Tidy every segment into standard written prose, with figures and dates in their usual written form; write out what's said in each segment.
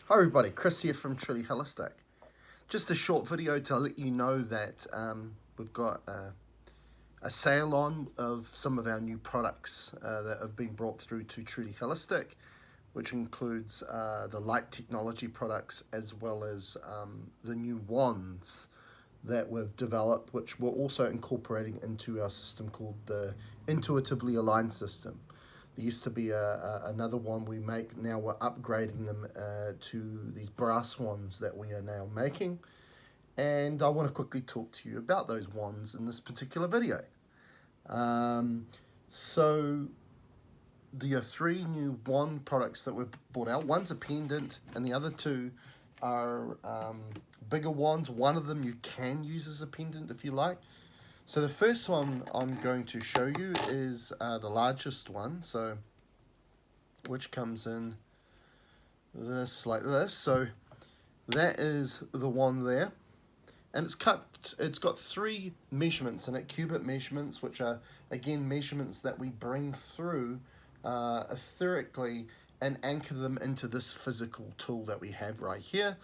Hi everybody, Chris here from Truly Holistic. Just a short video to let you know that we've got a sale on of some of our new products that have been brought through to Truly Holistic, which includes the light technology products as well as the new wands that we've developed, which we're also incorporating into our system called the Intuitively Aligned System. There used to be another one we make. Now we're upgrading them to these brass wands that we are now making. And I want to quickly talk to you about those wands in this particular video. So there are three new wand products that we've brought out. One's a pendant and the other two are bigger wands. One of them you can use as a pendant if you like. So the first one I'm going to show you is the largest one, so which comes in this like this. So that is the one there, and it's got three measurements in it, cubit measurements, which are again measurements that we bring through etherically and anchor them into this physical tool that we have right here,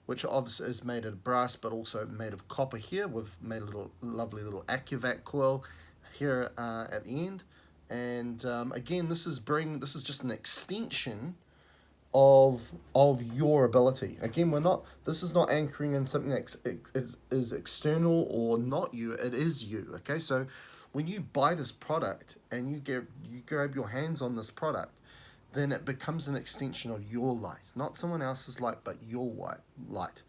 which obviously is made of brass but also made of copper here. We've made a lovely little AccuVac coil here at the end. And again, this is just an extension of your ability. Again, this is not anchoring in something that is external or not you, it is you. Okay, so when you buy this product and you grab your hands on this product, then it becomes an extension of your light, not someone else's light, but your light.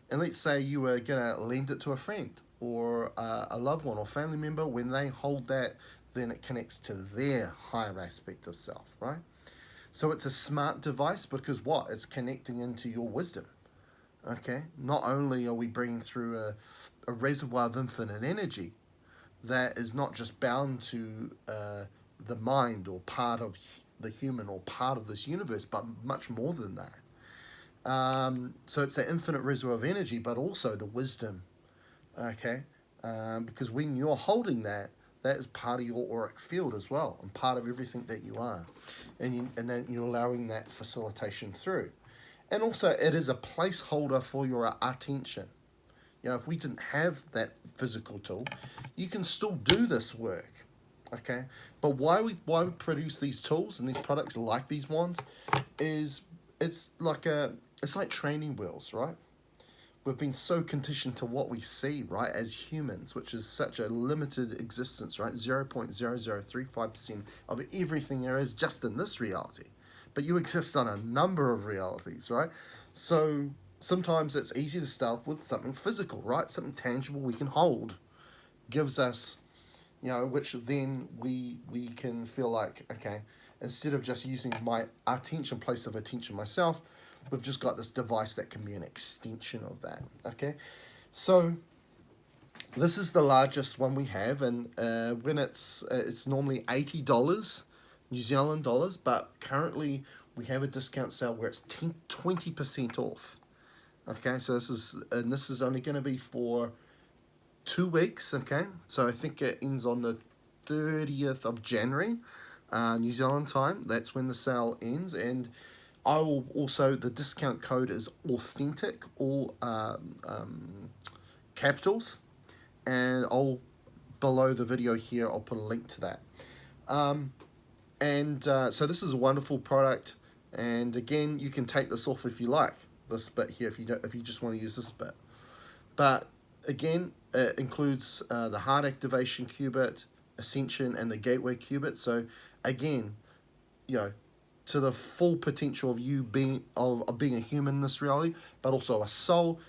And let's say you were going to lend it to a friend or a loved one or family member. When they hold that, then it connects to their higher aspect of self, right? So it's a smart device because what? It's connecting into your wisdom, okay? Not only are we bringing through a reservoir of infinite energy that is not just bound to the mind or part of the human or part of this universe, but much more than that. So it's an infinite reservoir of energy, but also the wisdom, okay? Because when you're holding that, that is part of your auric field as well, and part of everything that you are, and then you're allowing that facilitation through. And also, it is a placeholder for your attention. You know, if we didn't have that physical tool, you can still do this work. Okay, but why we produce these tools and these products like these ones is it's like training wheels, right? We've been so conditioned to what we see, right, as humans, which is such a limited existence, right? 0.0035% of everything there is just in this reality. But you exist on a number of realities, right? So sometimes it's easy to start with something physical, right? Something tangible we can hold gives us, you know, which then we can feel like, okay, instead of just using my attention, place of attention myself, we've just got this device that can be an extension of that, okay? So this is the largest one we have, and when it's normally $80 New Zealand dollars, but currently we have a discount sale where it's 20% off, okay? So this is only going to be for 2 weeks, okay? So I think it ends on the 30th of January, New Zealand time. That's when the sale ends, and I will also, the discount code is authentic, all capitals, and I'll, below the video here, I'll put a link to that. So this is a wonderful product, and again, you can take this off if you like, this bit here, if you just want to use this bit. But again, it includes the heart activation qubit, ascension, and the gateway qubit. So again, you know, to the full potential of you being a human in this reality, but also a soul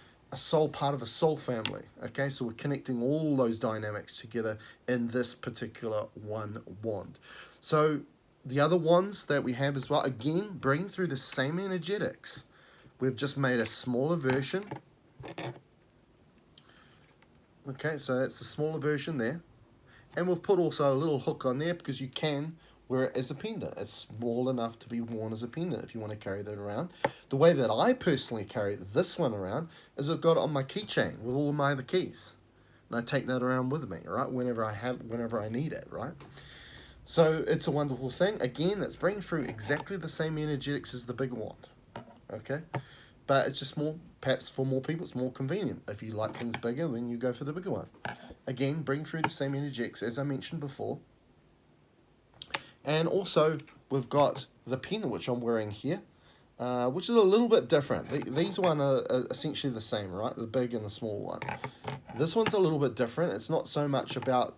part of a soul family. Okay, so we're connecting all those dynamics together in this particular one wand. So the other wands that we have as well, again, bringing through the same energetics. We've just made a smaller version. Okay, so that's the smaller version there. And we've put also a little hook on there because you can wear it as a pendant. It's small enough to be worn as a pendant if you want to carry that around. The way that I personally carry this one around is I've got it on my keychain with all of my other keys. And I take that around with me, right, whenever I need it, right? So it's a wonderful thing. Again, it's bringing through exactly the same energetics as the bigger wand, okay? but it's just more, perhaps for more people, it's more convenient. If you like things bigger, then you go for the bigger one. Again, bring through the same energetics as I mentioned before. And also, we've got the pen, which I'm wearing here, which is a little bit different. These one are essentially the same, right? The big and the small one. This one's a little bit different. It's not so much about,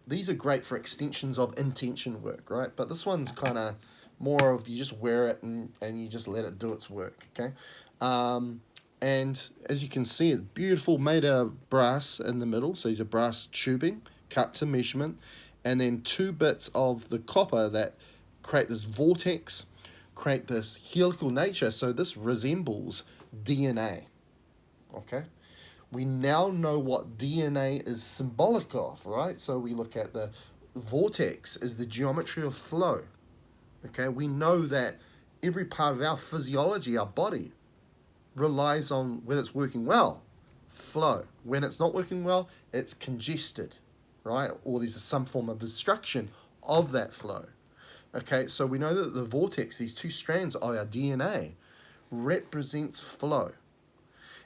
these are great for extensions of intention work, right? But this one's kind of more of you just wear it and you just let it do its work, okay? And as you can see, it's beautiful, made out of brass in the middle. So these are brass tubing, cut to measurement, and then 2 bits of the copper that create this vortex, create this helical nature. So this resembles DNA, okay? We now know what DNA is symbolic of, right? So we look at the vortex as the geometry of flow, okay? We know that every part of our physiology, our body, relies on, when it's working well, flow. When it's not working well, it's congested, right? Or there's some form of destruction of that flow. Okay, so we know that the vortex, these 2 strands of our DNA, represents flow.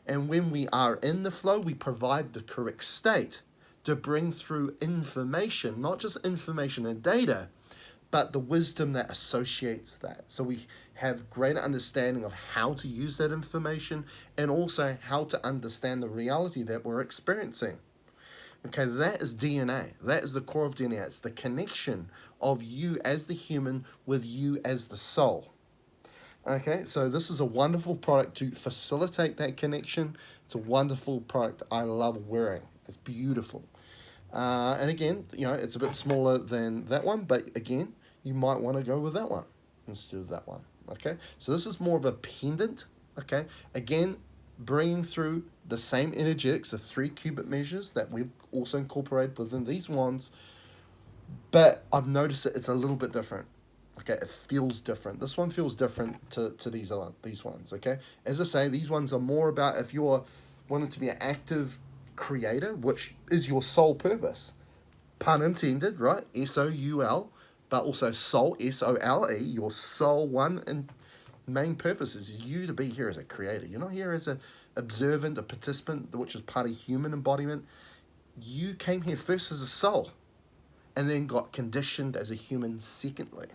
And when we are in the flow, we provide the correct state to bring through information, not just information and data, but the wisdom that associates that. So we have greater understanding of how to use that information and also how to understand the reality that we're experiencing. Okay, that is DNA. That is the core of DNA. It's the connection of you as the human with you as the soul. Okay, so this is a wonderful product to facilitate that connection. It's a wonderful product I love wearing. It's beautiful. And again, it's a bit smaller than that one, but again, you might want to go with that one instead of that one. Okay, so this is more of a pendant. Okay, again, bringing through the same energetics, the 3 cubit measures that we've also incorporated within these wands, but I've noticed that it's a little bit different. Okay, it feels different. This one feels different to these ones. Okay, as I say, these ones are more about if you're wanting to be an active creator, which is your sole purpose, pun intended, right? SOUL, but also soul, SOLE, your soul one and main purpose is you to be here as a creator. You're not here as an observant, a participant, which is part of human embodiment. You came here first as a soul and then got conditioned as a human secondly.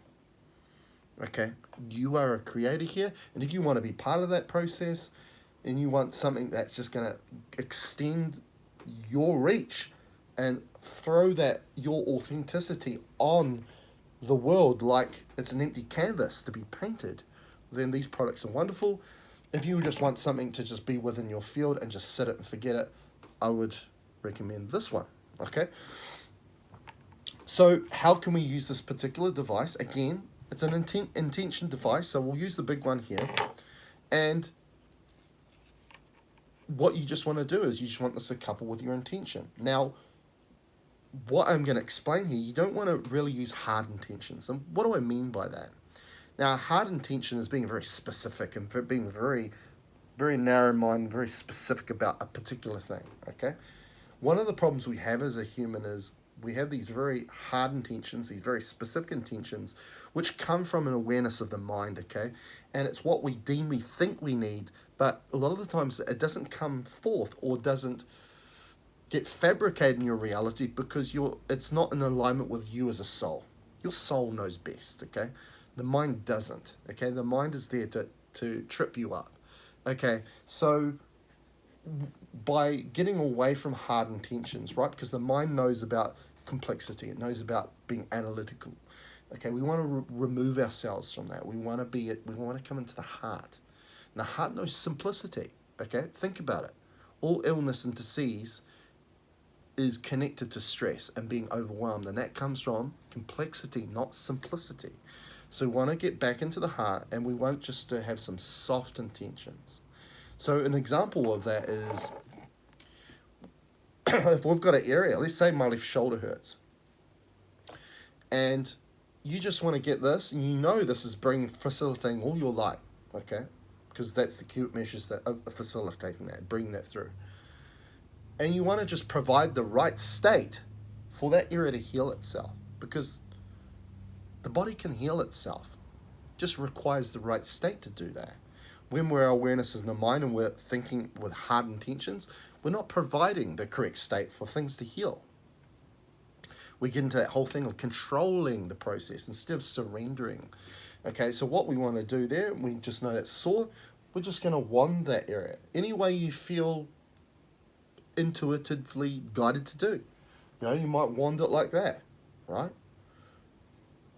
Okay, you are a creator here, and if you want to be part of that process and you want something that's just going to extend your reach and throw that your authenticity on the world like it's an empty canvas to be painted, then these products are wonderful. If you just want something to just be within your field and just set it and forget it, I would recommend this one. Okay, so how can we use this particular device? Again, it's an intention device, so we'll use the big one here. And what you just want to do is you just want this to couple with your intention. Now, what I'm going to explain here, you don't want to really use hard intentions. And what do I mean by that? Now, hard intention is being very specific and being very, very narrow-minded, very specific about a particular thing, okay? One of the problems we have as a human is we have these very hard intentions, these very specific intentions, which come from an awareness of the mind, okay? And it's what we think we need, but a lot of the times it doesn't come forth or doesn't get fabricated in your reality because it's not in alignment with you as a soul. Your soul knows best, okay? The mind doesn't, okay? The mind is there to trip you up, okay? So by getting away from hard intentions, right? Because the mind knows about complexity. It knows about being analytical. Okay, we want to remove ourselves from that. We want to come into the heart. And the heart knows simplicity. Okay, think about it. All illness and disease is connected to stress and being overwhelmed, and that comes from complexity, not simplicity. So we want to get back into the heart, and we want just to have some soft intentions. So an example of that is if we've got an area, let's say my left shoulder hurts, and you just want to get this, and you know this is facilitating all your light, okay? Because that's the cute measures that are facilitating that, bringing that through. And you want to just provide the right state for that area to heal itself, because the body can heal itself. It just requires the right state to do that. when our awareness is in the mind and we're thinking with hard intentions, we're not providing the correct state for things to heal. We get into that whole thing of controlling the process instead of surrendering. Okay, so what we want to do there, we just know that's sore, we're just going to wand that area. Any way you feel intuitively guided to do. You know, you might wand it like that, right?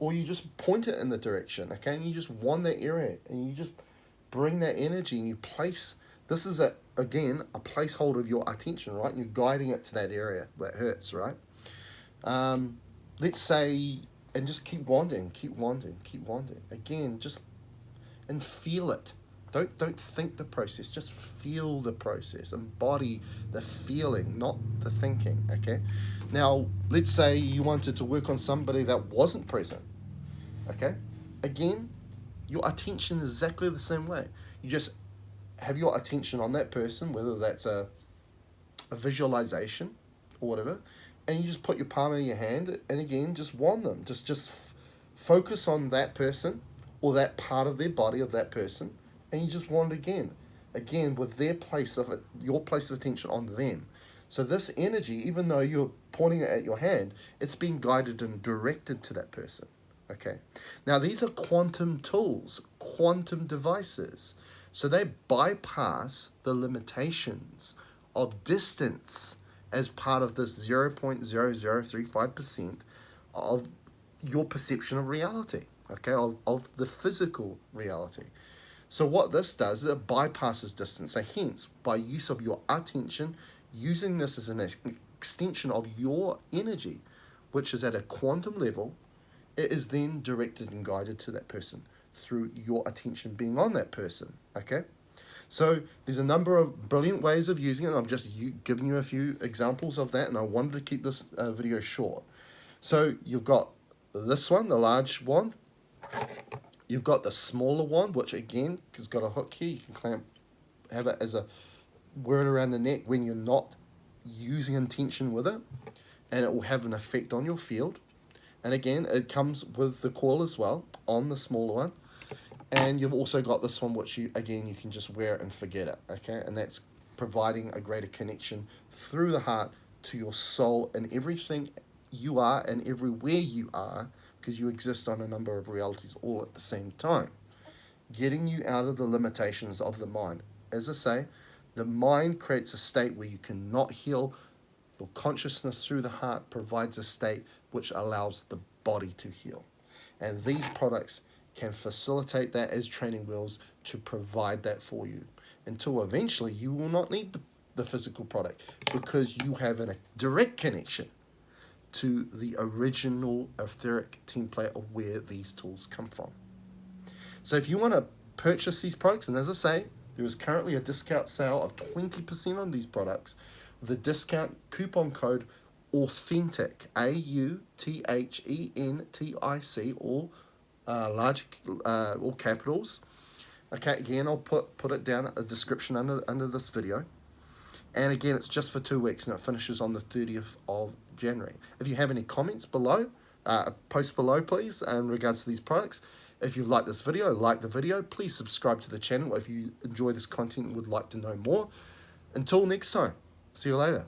Or you just point it in the direction, okay? And you just wand that area and you just bring that energy and you place, this is, again, a placeholder of your attention, right? You're guiding it to that area where it hurts, right? Let's say, and just keep wanding. Again, just, and feel it. Don't think the process, just feel the process. Embody the feeling, not the thinking, okay? Now, let's say you wanted to work on somebody that wasn't present, okay? Again, your attention is exactly the same way. You just have your attention on that person, whether that's a visualization or whatever, and you just put your palm in your hand, and again, just wand them. Just focus on that person or that part of their body of that person, and you just wand again with their place of it, your place of attention on them. So this energy, even though you're pointing it at your hand, it's being guided and directed to that person. Okay. Now these are quantum tools, quantum devices. So they bypass the limitations of distance as part of this 0.0035% of your perception of reality, okay, of the physical reality. So what this does is it bypasses distance. So hence, by use of your attention, using this as an extension of your energy, which is at a quantum level, it is then directed and guided to that person through your attention being on that person, okay? So there's a number of brilliant ways of using it. I'm just giving you a few examples of that, and I wanted to keep this video short. So you've got this one, the large wand. You've got the smaller wand, which again has got a hook here. You can have it as a, wear it around the neck when you're not using intention with it, and it will have an effect on your field. And again, it comes with the coil as well on the smaller one. And you've also got this one, which you can just wear it and forget it, okay? And that's providing a greater connection through the heart to your soul and everything you are and everywhere you are, because you exist on a number of realities all at the same time. Getting you out of the limitations of the mind. As I say, the mind creates a state where you cannot heal. Your consciousness through the heart provides a state which allows the body to heal. And these products can facilitate that as training wheels to provide that for you, until eventually you will not need the physical product, because you have a direct connection to the original etheric template of where these tools come from. So if you want to purchase these products, and as I say, there is currently a discount sale of 20% on these products with the discount coupon code AUTHENTIC, AUTHENTIC, all large, all capitals. Okay, again, I'll put it down at the description under this video. And again, it's just for 2 weeks, and it finishes on the 30th of January. If you have any comments below, post below, please, in regards to these products. If you've liked this video, like the video. Please subscribe to the channel if you enjoy this content and would like to know more. Until next time, see you later.